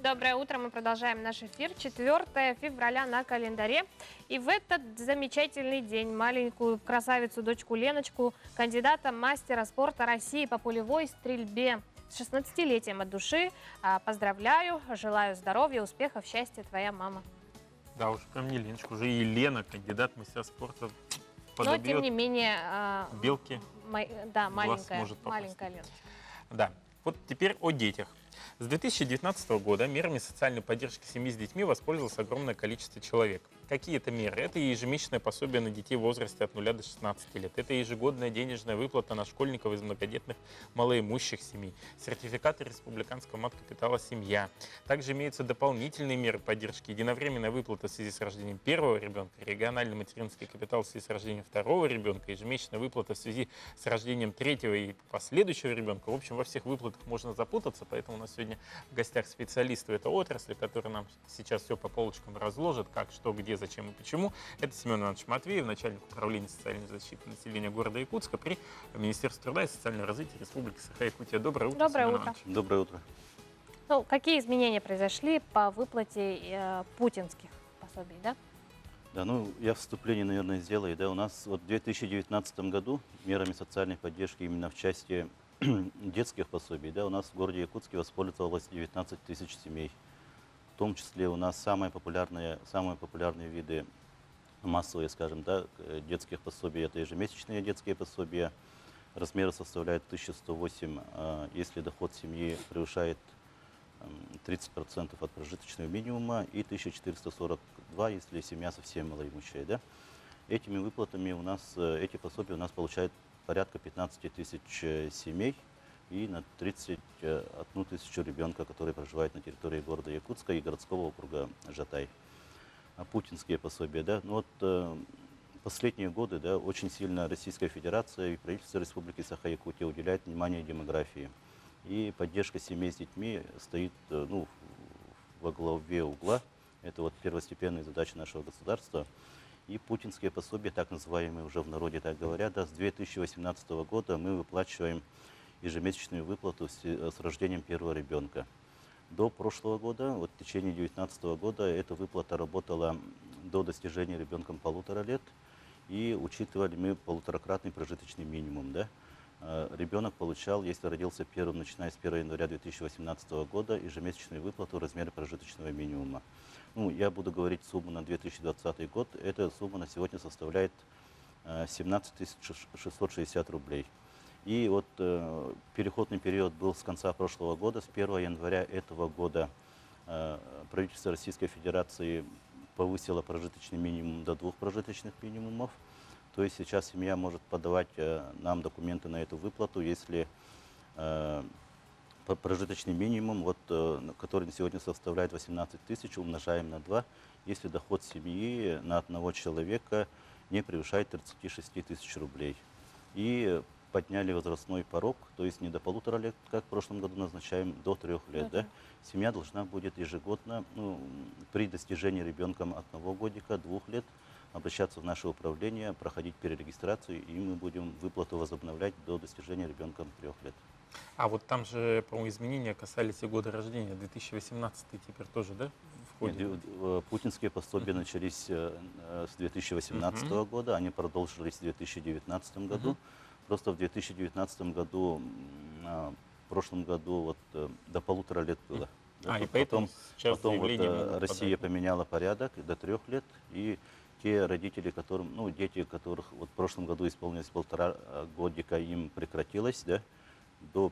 Доброе утро, мы продолжаем наш эфир. 4 февраля на календаре. И в этот замечательный день маленькую красавицу, дочку Леночку, кандидата мастера спорта России по пулевой стрельбе с 16-летием от души поздравляю, желаю здоровья, успехов, счастья, твоя мама. Да уж, прям не Леночка, уже и Лена, кандидат мастера спорта, Но, тем не менее, белки. Да, маленькая Леночка. Да, вот теперь о детях. С 2019 года мерами социальной поддержки семьи с детьми воспользовалось огромное количество человек. Какие это меры? Это ежемесячное пособие на детей в возрасте от 0 до 16 лет. Это ежегодная денежная выплата на школьников из многодетных малоимущих семей. Сертификаты республиканского мат-капитала «Семья». Также имеются дополнительные меры поддержки. Единовременная выплата в связи с рождением первого ребенка, региональный материнский капитал в связи с рождением второго ребенка, ежемесячная выплата в связи с рождением третьего и последующего ребенка. В общем, во всех выплатах можно запутаться, поэтому у нас сегодня в гостях специалисты этой отрасли, которые нам сейчас все по полочкам разложат, как, что, где, зачем и почему. Это Семен Иванович Матвеев, начальник управления социальной защиты населения города Якутска при Министерстве труда и социального развития Республики Саха-Якутия. Доброе утро, Доброе Семен утро. Иванович. Доброе утро. Ну, какие изменения произошли по выплате путинских пособий, да? Да, ну я вступление, наверное, сделаю. Да, у нас вот в 2019 году мерами социальной поддержки именно в части детских пособий, да, у нас в городе Якутске воспользовалось 19 тысяч семей. В том числе у нас самые популярные виды массовые, скажем, да, детских пособий, это ежемесячные детские пособия. Размеры составляют 1108, если доход семьи превышает 30% от прожиточного минимума, и 1442, если семья совсем малоимущая. Да. Этими выплатами у нас, эти пособия у нас получают порядка 15 тысяч семей и на 31 тысячу ребенка, которые проживают на территории города Якутска и городского округа Жатай. Путинские пособия, да, ну вот последние годы, да, очень сильно Российская Федерация и правительство Республики Саха-Якутия уделяют внимание демографии. И поддержка семей с детьми стоит, ну, во главе угла. Это вот первостепенная задача нашего государства. И путинские пособия, так называемые, уже в народе так говорят, да, с 2018 года мы выплачиваем ежемесячную выплату с рождением первого ребенка. До прошлого года, вот в течение 2019 года, эта выплата работала до достижения ребенком 1,5 лет. И учитывали мы 1,5-кратный прожиточный минимум. Да. Ребенок получал, если родился первым, начиная с 1 января 2018 года, ежемесячную выплату в размере прожиточного минимума. Ну, я буду говорить сумму на 2020 год. Эта сумма на сегодня составляет 17 660 рублей. И вот переходный период был с конца прошлого года. С 1 января этого года правительство Российской Федерации повысило прожиточный минимум до 2 прожиточных минимумов. То есть сейчас семья может подавать нам документы на эту выплату, если прожиточный минимум, вот, который на сегодня составляет 18 тысяч, умножаем на 2, если доход семьи на одного человека не превышает 36 тысяч рублей. И подняли возрастной порог, то есть не до 1,5 лет, как в прошлом году назначаем, до 3 лет. Да? Семья должна будет ежегодно, ну, при достижении ребенком 1 годика, 2 лет, обращаться в наше управление, проходить перерегистрацию, и мы будем выплату возобновлять до достижения ребенком 3 лет. А вот там же, по-моему, изменения касались и года рождения, 2018 теперь тоже, да, входит? Нет, путинские пособия начались с 2018 года, они продолжились в 2019 году. Просто в 2019 году, в прошлом году, вот, до 1,5 лет было. И поэтому сейчас потом вот, заявление могут Россия подать. поменяла порядок до 3 лет, и те родители, которым, ну, дети, которых вот в прошлом году исполнилось 1,5 годика, им прекратилось, да, до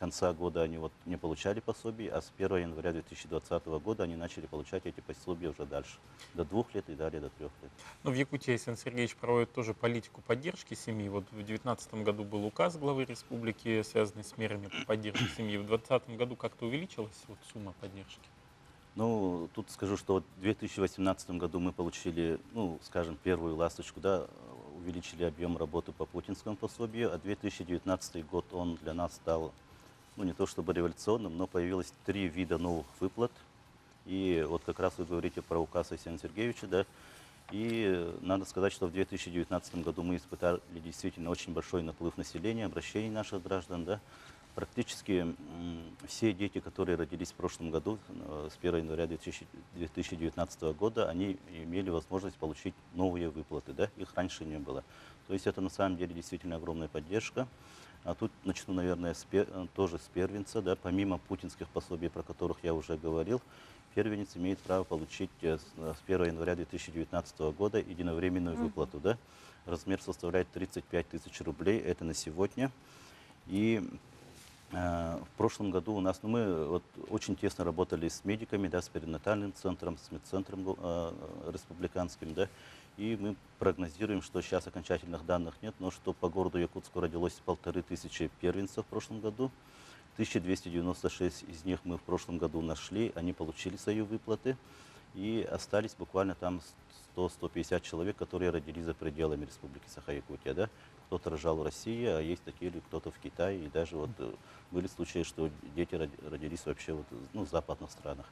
конца года они вот не получали пособий, а с 1 января 2020 года они начали получать эти пособия уже дальше, до 2 лет и далее до 3 лет. Ну, в Якутии Александр Сергеевич проводит тоже политику поддержки семьи. Вот в 2019 году был указ главы республики, связанный с мерами по поддержке семьи. В 2020 году как-то увеличилась вот сумма поддержки? Ну, тут скажу, что вот в 2018 году мы получили, ну, скажем, первую ласточку, да, увеличили объем работы по путинскому пособию, а 2019 год, он для нас стал, ну, не то чтобы революционным, но появилось 3 вида новых выплат. И вот как раз вы говорите про указ Александра Сергеевича, да, и надо сказать, что в 2019 году мы испытали действительно очень большой наплыв населения, обращений наших граждан, да. Практически все дети, которые родились в прошлом году, с 1 января 2019 года, они имели возможность получить новые выплаты, да, их раньше не было. То есть это на самом деле действительно огромная поддержка. А тут начну, наверное, тоже с первенца, да, помимо путинских пособий, про которых я уже говорил, первенец имеет право получить с 1 января 2019 года единовременную выплату, да. Размер составляет 35 тысяч рублей, это на сегодня. И в прошлом году у нас, ну, мы вот очень тесно работали с медиками, да, с перинатальным центром, с медцентром республиканским, да, и мы прогнозируем, что сейчас окончательных данных нет, но что по городу Якутску родилось 1500 первенцев в прошлом году, 1296 из них мы в прошлом году нашли, они получили свои выплаты, и остались буквально там 100-150 человек, которые родились за пределами Республики Саха-Якутия, да. Кто-то рожал в России, а есть такие, кто-то в Китае, и даже вот были случаи, что дети родились вообще вот, ну, в западных странах.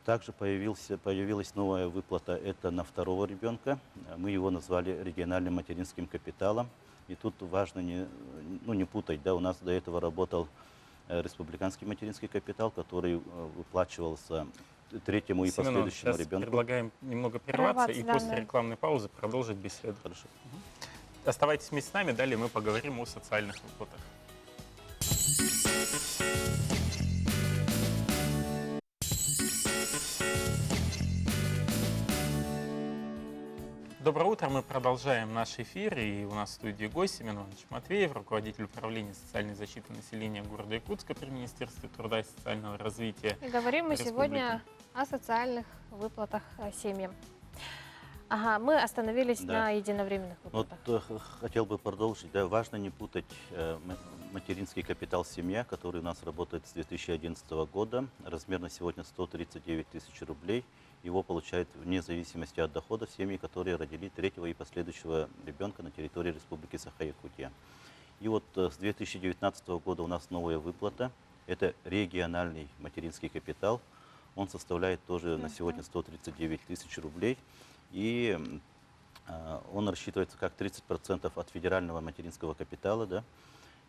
Также появилась новая выплата, это на 2-го ребенка. Мы его назвали региональным материнским капиталом. И тут важно не путать, да, у нас до этого работал республиканский материнский капитал, который выплачивался 3-му и последующему ребенку. Предлагаем немного прерваться и после рекламной паузы продолжить беседу. Хорошо. Оставайтесь вместе с нами, далее мы поговорим о социальных выплатах. Доброе утро, мы продолжаем наш эфир, и у нас в студии гость Семен Иванович Матвеев, руководитель управления социальной защиты населения города Якутска при Министерстве труда и социального развития. И говорим мы республики. сегодня о социальных выплатах семьям. Ага, мы остановились на единовременных выплатах. Вот хотел бы продолжить, да, важно не путать материнский капитал семья, который у нас работает с 2011 года, размер на сегодня 139 тысяч рублей. Его получают вне зависимости от дохода семьи, которые родили 3-го и последующего ребенка на территории Республики Саха-Якутия. И вот с 2019 года у нас новая выплата. Это региональный материнский капитал. Он составляет тоже на сегодня 139 тысяч рублей. И он рассчитывается как 30% от федерального материнского капитала. Да?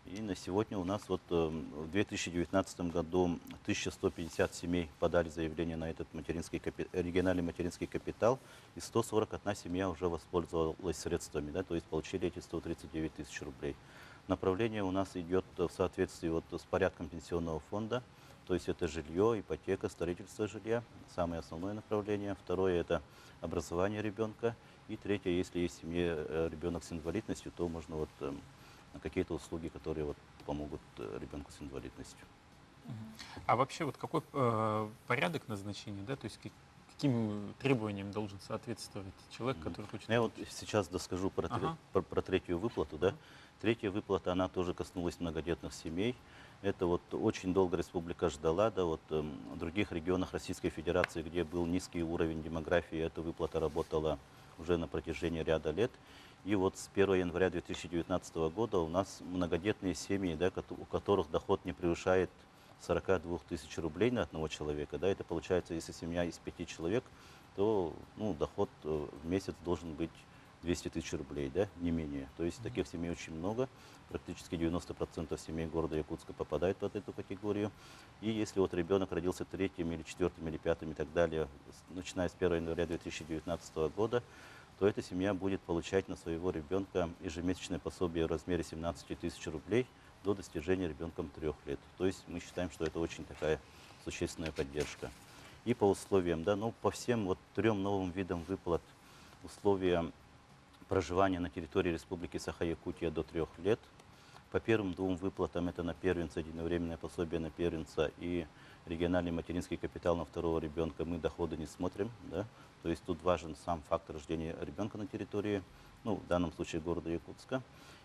И на сегодня у нас вот в 2019 году 1150 семей подали заявление на этот региональный материнский капитал, и 141 семья уже воспользовалась средствами, да, то есть получили эти 139 тысяч рублей. Направление у нас идет в соответствии вот с порядком пенсионного фонда, то есть это жилье, ипотека, строительство жилья, самое основное направление. Второе – это образование ребенка. И третье, если есть в семье ребенок с инвалидностью, то можно вот на какие-то услуги, которые вот помогут ребенку с инвалидностью. А вообще вот какой порядок назначения, да, то есть каким требованиям должен соответствовать человек, который хочет... Я вот сейчас доскажу про 3-ю выплату, да. 3-я выплата, она тоже коснулась многодетных семей. Это вот очень долго республика ждала, да, вот в других регионах Российской Федерации, где был низкий уровень демографии, эта выплата работала уже на протяжении ряда лет. И вот с 1 января 2019 года у нас многодетные семьи, да, у которых доход не превышает 42 тысяч рублей на одного человека, да, это получается, если семья из 5 человек, то доход в месяц должен быть 200 тысяч рублей, да, не менее. То есть таких семей очень много, практически 90% семей города Якутска попадают под эту категорию. И если вот ребенок родился 3-м или 4-м или 5-м и так далее, начиная с 1 января 2019 года, то эта семья будет получать на своего ребенка ежемесячное пособие в размере 17 тысяч рублей, до достижения ребенком 3 лет. То есть мы считаем, что это очень такая существенная поддержка. И по условиям, да, ну, по всем вот 3 новым видам выплат, условия проживания на территории Республики Саха-Якутия до 3 лет. По первым 2 выплатам, это на первенца, единовременное пособие на первенца и региональный материнский капитал на 2-го ребенка, мы доходы не смотрим. Да? То есть тут важен сам факт рождения ребенка на территории, ну, в данном случае города Якутска.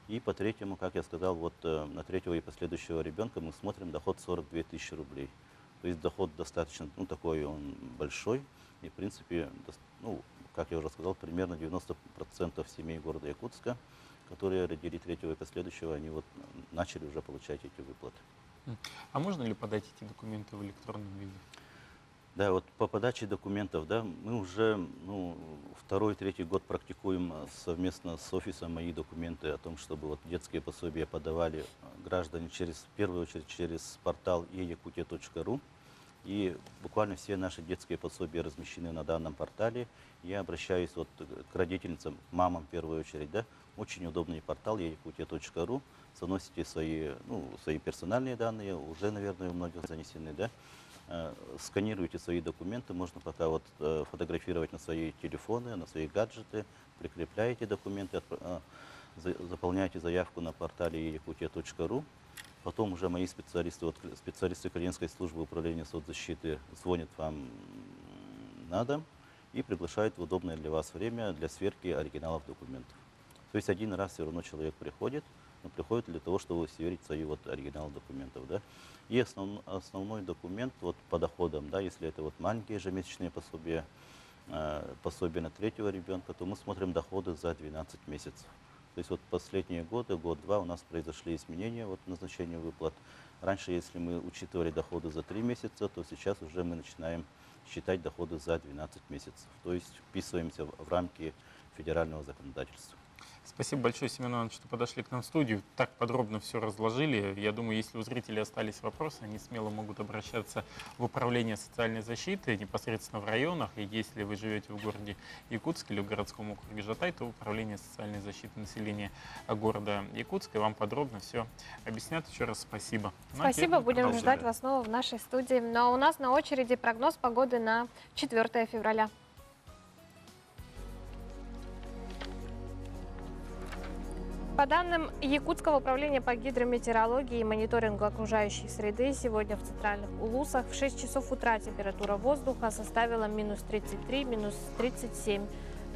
И по 3-му, как я сказал, вот на 3-го и последующего ребенка мы смотрим доход 42 тысячи рублей. То есть доход достаточно, ну, такой он большой. И, в принципе, ну, как я уже сказал, примерно 90% семей города Якутска, которые родили 3-го и последующего, они вот начали уже получать эти выплаты. А можно ли подать эти документы в электронном виде? Да, вот по подаче документов, да, мы уже 2-3 год практикуем совместно с офисом «Мои документы» о том, чтобы вот детские пособия подавали граждане в первую очередь через портал e-yakutia.ru. И буквально все наши детские пособия размещены на данном портале. Я обращаюсь вот к родительницам, мамам в первую очередь, да. Очень удобный портал e-yakutia.ru. Заносите свои персональные данные, уже, наверное, у многих занесены, да. Сканируйте свои документы, можно пока вот фотографировать на свои телефоны, на свои гаджеты, прикрепляете документы, заполняете заявку на портале e-yakutia.ru. Потом уже мои специалисты, специалисты клиентской службы управления соцзащиты звонят вам на дом и приглашают в удобное для вас время для сверки оригиналов документов. То есть один раз все равно человек приходит, но приходит для того, чтобы сверить свои вот оригиналы документов. Да? И основной документ вот по доходам, да, если это вот маленькие ежемесячные пособия, пособия на 3-го ребенка, то мы смотрим доходы за 12 месяцев. То есть вот последние годы, год-два, у нас произошли изменения вот назначения выплат. Раньше, если мы учитывали доходы за 3 месяца, то сейчас уже мы начинаем считать доходы за 12 месяцев. То есть вписываемся в рамки федерального законодательства. Спасибо большое, Семен Иванович, что подошли к нам в студию. Так подробно все разложили. Я думаю, если у зрителей остались вопросы, они смело могут обращаться в управление социальной защиты непосредственно в районах. И если вы живете в городе Якутск или в городском округе Жатай, то управление социальной защиты населения города Якутска. И вам подробно все объяснят. Еще раз спасибо. Спасибо, будем ждать вас снова в нашей студии. Но у нас на очереди прогноз погоды на 4 февраля. По данным Якутского управления по гидрометеорологии и мониторингу окружающей среды, сегодня в центральных Улусах в 6 часов утра температура воздуха составила минус 33, минус 37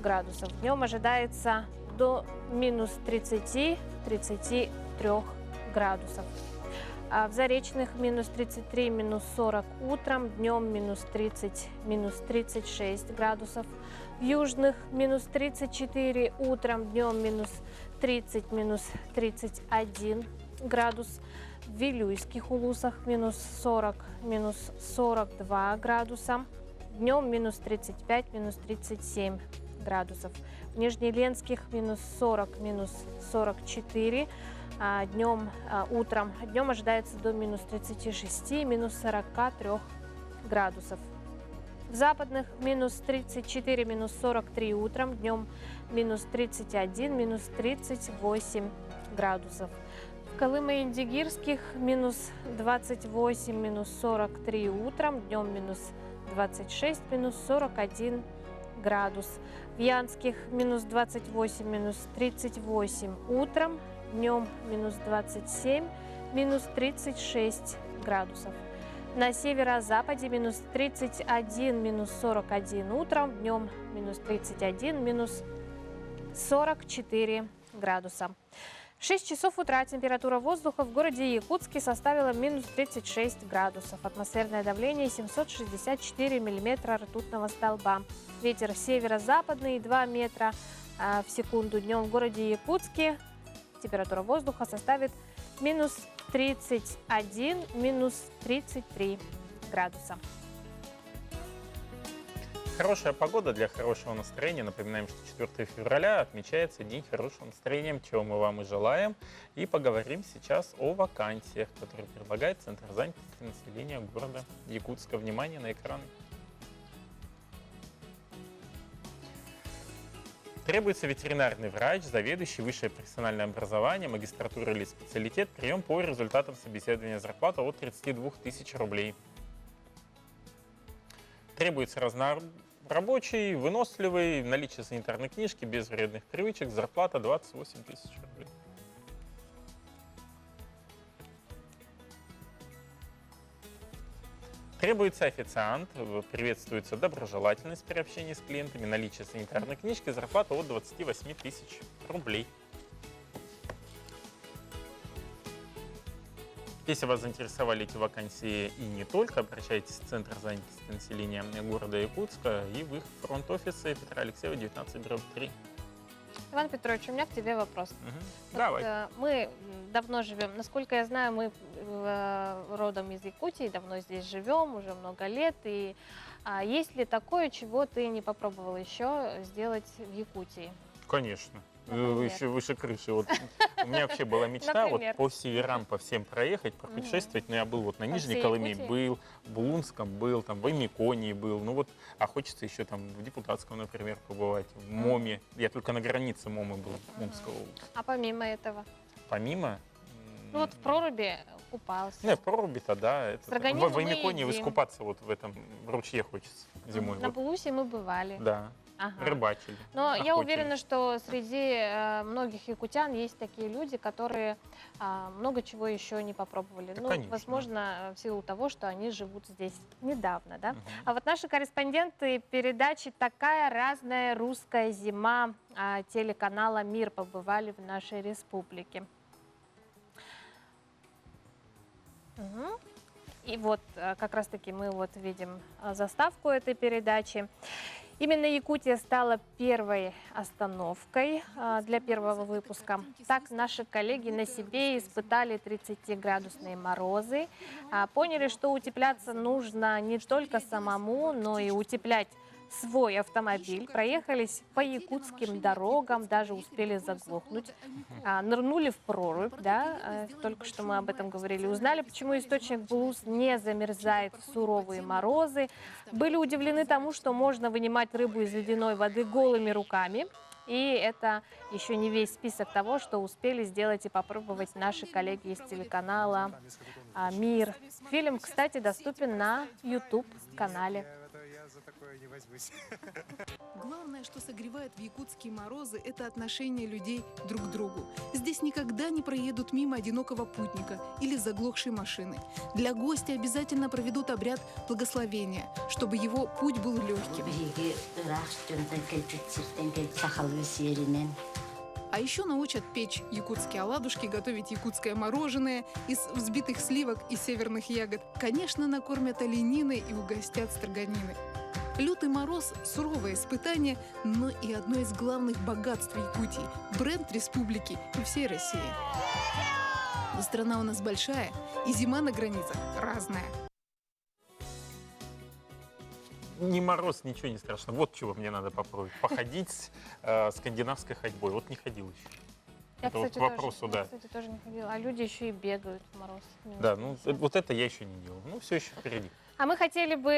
градусов. Днем ожидается до минус 30-33 градусов. А в Заречных минус 33, минус 40 утром, днем минус 30, минус 36 градусов. В Южных минус 34 утром, днем минус 30, минус 31 градус. В Вилюйских Улусах минус 40, минус 42 градуса. Днем минус 35, минус 37 градусов. В Нижнеленских минус 40, минус 44. Днем ожидается до минус 36, минус 43 градусов. В Западных минус 34, минус 43 утром, днем минус 31, минус 38 градусов. В Колымо-Индигирских минус 28, минус 43 утром, днем минус 26, минус 41 градус. В Янских минус 28, минус 38 утром, днем минус 27, минус 36 градусов. На северо-западе минус 31, минус 41 утром, днем минус 31, минус 44 градуса. В 6 часов утра температура воздуха в городе Якутске составила минус 36 градусов. Атмосферное давление 764 миллиметра ртутного столба. Ветер северо-западный 2 метра в секунду. Днем в городе Якутске температура воздуха составит минус 31, минус 33 градуса. Хорошая погода для хорошего настроения. Напоминаем, что 4 февраля отмечается День хорошего настроения, чего мы вам и желаем. И поговорим сейчас о вакансиях, которые предлагает Центр занятости населения города Якутска. Внимание на экраны. Требуется ветеринарный врач, заведующий, высшее профессиональное образование, магистратура или специалитет, прием по результатам собеседования, зарплата от 32 тысяч рублей. Требуется разнорабочий, выносливый, наличие санитарной книжки, без вредных привычек, зарплата 28 тысяч рублей. Требуется официант, приветствуется доброжелательность при общении с клиентами, наличие санитарной книжки, зарплата от 28 тысяч рублей. Если вас заинтересовали эти вакансии и не только, обращайтесь в Центр занятости населения города Якутска и в их фронт-офисе Петра Алексеева, 19/3. Иван Петрович, у меня к тебе вопрос. Давай. Мы давно живем, насколько я знаю, мы родом из Якутии, давно здесь живем, уже много лет. И есть ли такое, чего ты не попробовал еще сделать в Якутии? Конечно. Еще выше крыши. Вот, у меня вообще была мечта вот по северам, по всем проехать, пропутешествовать. Но я был вот на Нижней Колыме, был, в Булунском был, там, в Аймиконии был. Ну вот, а хочется еще там в Депутатском, например, побывать, в МОМе. Я только на границе МОМы был, Момского области. А помимо этого? Помимо? Ну вот в проруби купался. Нет, в проруби-то, да. Это, в Аймиконии искупаться вот в этом ручье хочется зимой. На вот. Булусе мы бывали. Да. Ага. Рыбачили. Но охотились. я уверена, что среди многих якутян есть такие люди, которые много чего еще не попробовали. Да, ну, конечно. возможно, в силу того, что они живут здесь недавно. Да? А вот наши корреспонденты передачи «Такая разная русская зима» телеканала «Мир» побывали в нашей республике. И вот как раз-таки мы вот видим заставку этой передачи. Именно Якутия стала первой остановкой для первого выпуска. Так наши коллеги на себе испытали 30-градусные морозы, поняли, что утепляться нужно не только самому, но и утеплять свой автомобиль, проехались по якутским дорогам, даже успели заглохнуть, нырнули в прорубь, да, только что мы об этом говорили, узнали, почему источник Булус не замерзает в суровые морозы, были удивлены тому, что можно вынимать рыбу из ледяной воды голыми руками. И это еще не весь список того, что успели сделать и попробовать наши коллеги из телеканала «Мир». Фильм, кстати, доступен на YouTube-канале. Главное, что согревает в якутские морозы, это отношение людей друг к другу. Здесь никогда не проедут мимо одинокого путника или заглохшей машины. Для гостя обязательно проведут обряд благословения, чтобы его путь был легким. А еще научат печь якутские оладушки, готовить якутское мороженое из взбитых сливок и северных ягод. Конечно, накормят олениной и угостят строганиной. Лютый мороз – суровое испытание, но и одно из главных богатств Якутии – бренд республики и всей России. Но страна у нас большая, и зима на границах разная. Не мороз, ничего не страшно. Вот чего мне надо попробовать. Походить скандинавской ходьбой. Вот не ходил еще. Я, это кстати, вот к вопросу, тоже, да. я, кстати, тоже не ходила. А люди еще и бегают в мороз. Да, ну вот это я еще не делал. Ну, все еще впереди. А мы хотели бы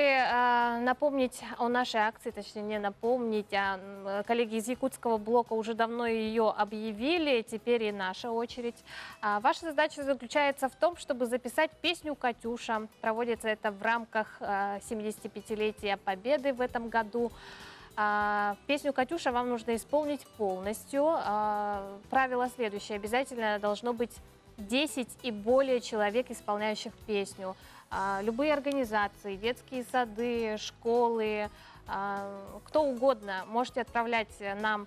напомнить о нашей акции, точнее не напомнить, а коллеги из якутского блока уже давно ее объявили, теперь и наша очередь. Ваша задача заключается в том, чтобы записать песню «Катюша». Проводится это в рамках 75-летия Победы в этом году. Песню «Катюша» вам нужно исполнить полностью. Правило следующее. Обязательно должно быть 10 и более человек, исполняющих песню. Любые организации, детские сады, школы, кто угодно, можете отправлять нам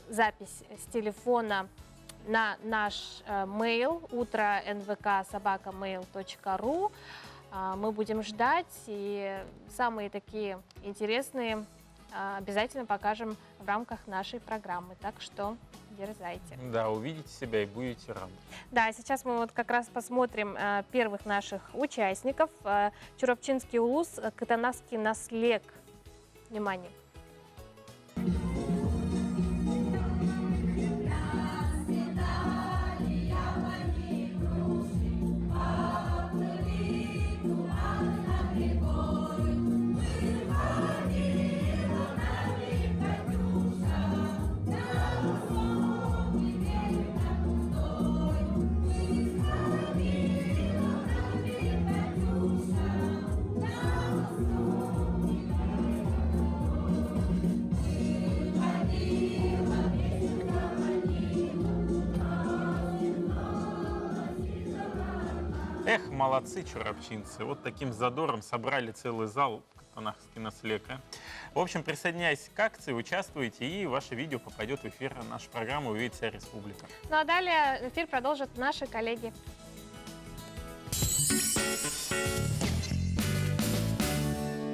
запись с телефона на наш mail utro.nvk@mail.ru. Мы будем ждать, и самые такие интересные обязательно покажем в рамках нашей программы. Так что дерзайте. Да, увидите себя и будете рады. Да, сейчас мы вот как раз посмотрим первых наших участников. Чурапчинский улус, Катанавский наслег. Внимание. Эх, молодцы, чурапчинцы. Вот таким задором собрали целый зал катанахский наслека. В общем, присоединяйтесь к акции, участвуйте, и ваше видео попадет в эфир. Нашу программу увидит вся республика. Ну а далее эфир продолжат наши коллеги.